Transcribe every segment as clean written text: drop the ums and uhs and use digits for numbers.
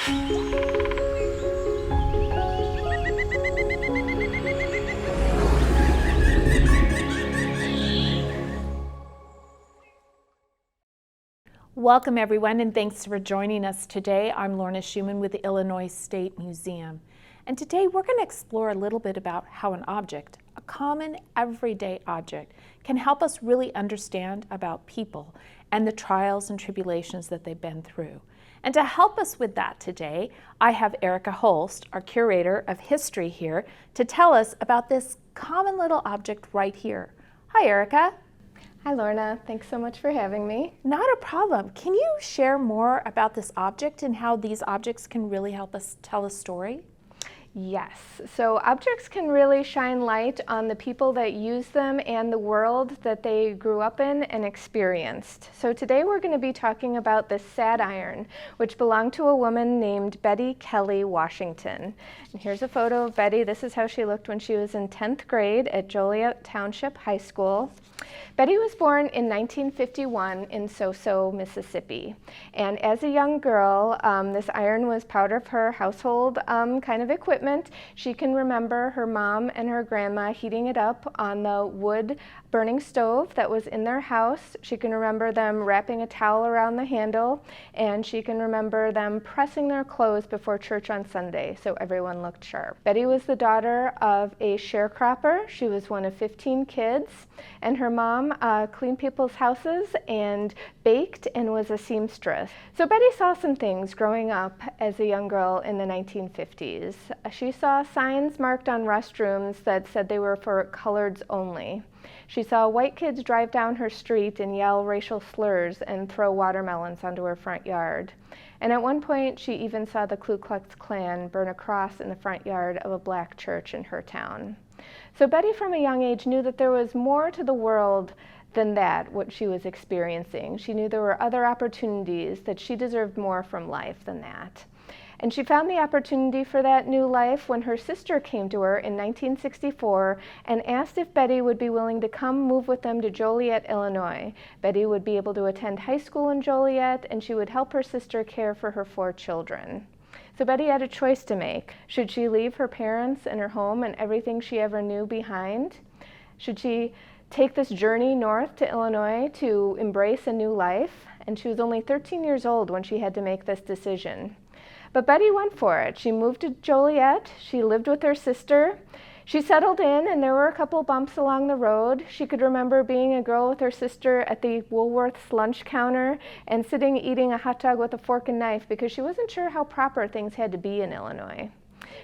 Welcome everyone, and thanks for joining us today. I'm Lorna Schumann with the Illinois State Museum. And today we're going to explore a little bit about how an object, a common everyday object, can help us really understand about people and the trials and tribulations that they've been through. And to help us with that today, I have Erica Holst, our curator of history here, to tell us about this common little object right here. Hi Erica. Hi Lorna, thanks so much for having me. Not a problem. Can you share more about this object and how these objects can really help us tell a story? Yes, so objects can really shine light on the people that use them and the world that they grew up in and experienced. So today we're going to be talking about the sad iron, which belonged to a woman named Bettye Kelly Washington. And here's a photo of Bettye. This is how she looked when she was in 10th grade at Joliet Township High School. Bettye was born in 1951 in Soso, Mississippi. And as a young girl, this iron was part of her household kind of equipment. She can remember her mom and her grandma heating it up on the wood burning stove that was in their house. She can remember them wrapping a towel around the handle, and she can remember them pressing their clothes before church on Sunday so everyone looked sharp. Bettye was the daughter of a sharecropper. She was one of 15 kids, and her mom cleaned people's houses and baked and was a seamstress. So Bettye saw some things growing up as a young girl in the 1950s. She saw signs marked on restrooms that said they were for coloreds only. She saw white kids drive down her street and yell racial slurs and throw watermelons onto her front yard. And at one point, she even saw the Ku Klux Klan burn a cross in the front yard of a black church in her town. So Bettye from a young age knew that there was more to the world than that, what she was experiencing. She knew there were other opportunities, that she deserved more from life than that. And she found the opportunity for that new life when her sister came to her in 1964 and asked if Bettye would be willing to come move with them to Joliet, Illinois. Bettye would be able to attend high school in Joliet, and she would help her sister care for her 4 children. So Bettye had a choice to make. Should she leave her parents and her home and everything she ever knew behind? Should she take this journey north to Illinois to embrace a new life? And she was only 13 years old when she had to make this decision. But Bettye went for it. She moved to Joliet. She lived with her sister. She settled in, and there were a couple bumps along the road. She could remember being a girl with her sister at the Woolworth's lunch counter and sitting eating a hot dog with a fork and knife because she wasn't sure how proper things had to be in Illinois.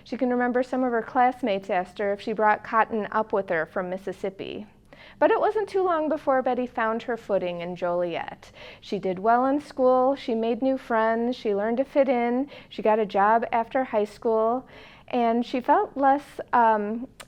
She can remember some of her classmates asked her if she brought cotton up with her from Mississippi. But it wasn't too long before Bettye found her footing in Joliet. She did well in school, she made new friends, she learned to fit in, she got a job after high school, and she felt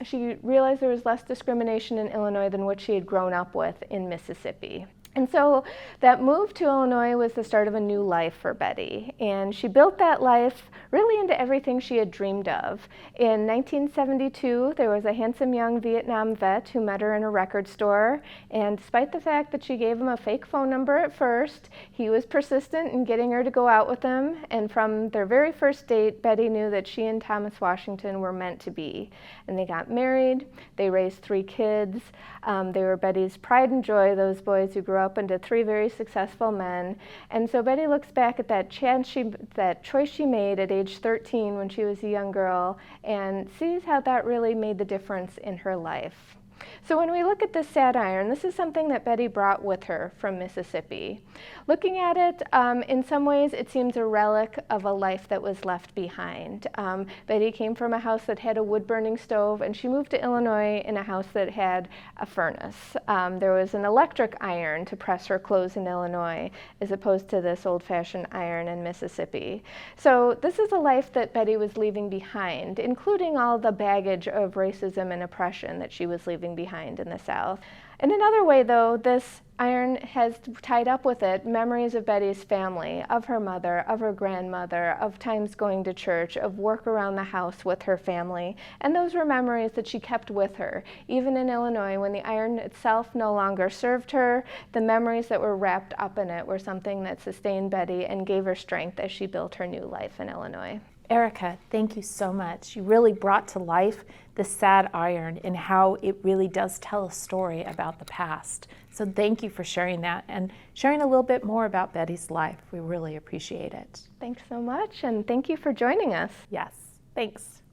she realized there was less discrimination in Illinois than what she had grown up with in Mississippi. And so that move to Illinois was the start of a new life for Bettye, and she built that life really into everything she had dreamed of. In 1972, there was a handsome young Vietnam vet who met her in a record store, and despite the fact that she gave him a fake phone number at first, he was persistent in getting her to go out with him, and from their very first date, Bettye knew that she and Thomas Washington were meant to be. And they got married, they raised 3 kids, they were Bettye's pride and joy, those boys who grew up into 3 very successful men. And so Bettye looks back at that choice she made at age 13 when she was a young girl and sees how that really made the difference in her life. So when we look at this sad iron, this is something that Bettye brought with her from Mississippi. Looking at it, in some ways it seems a relic of a life that was left behind. Bettye came from a house that had a wood-burning stove, and she moved to Illinois in a house that had a furnace. There was an electric iron to press her clothes in Illinois, as opposed to this old-fashioned iron in Mississippi. So this is a life that Bettye was leaving behind, including all the baggage of racism and oppression that she was leaving behind in the South. In another way, though, this iron has tied up with it memories of Bettye's family, of her mother, of her grandmother, of times going to church, of work around the house with her family. And those were memories that she kept with her. Even in Illinois, when the iron itself no longer served her, the memories that were wrapped up in it were something that sustained Bettye and gave her strength as she built her new life in Illinois. Erica, thank you so much. You really brought to life the sad iron and how it really does tell a story about the past. So thank you for sharing that and sharing a little bit more about Bettye's life. We really appreciate it. Thanks so much, and thank you for joining us. Yes, thanks.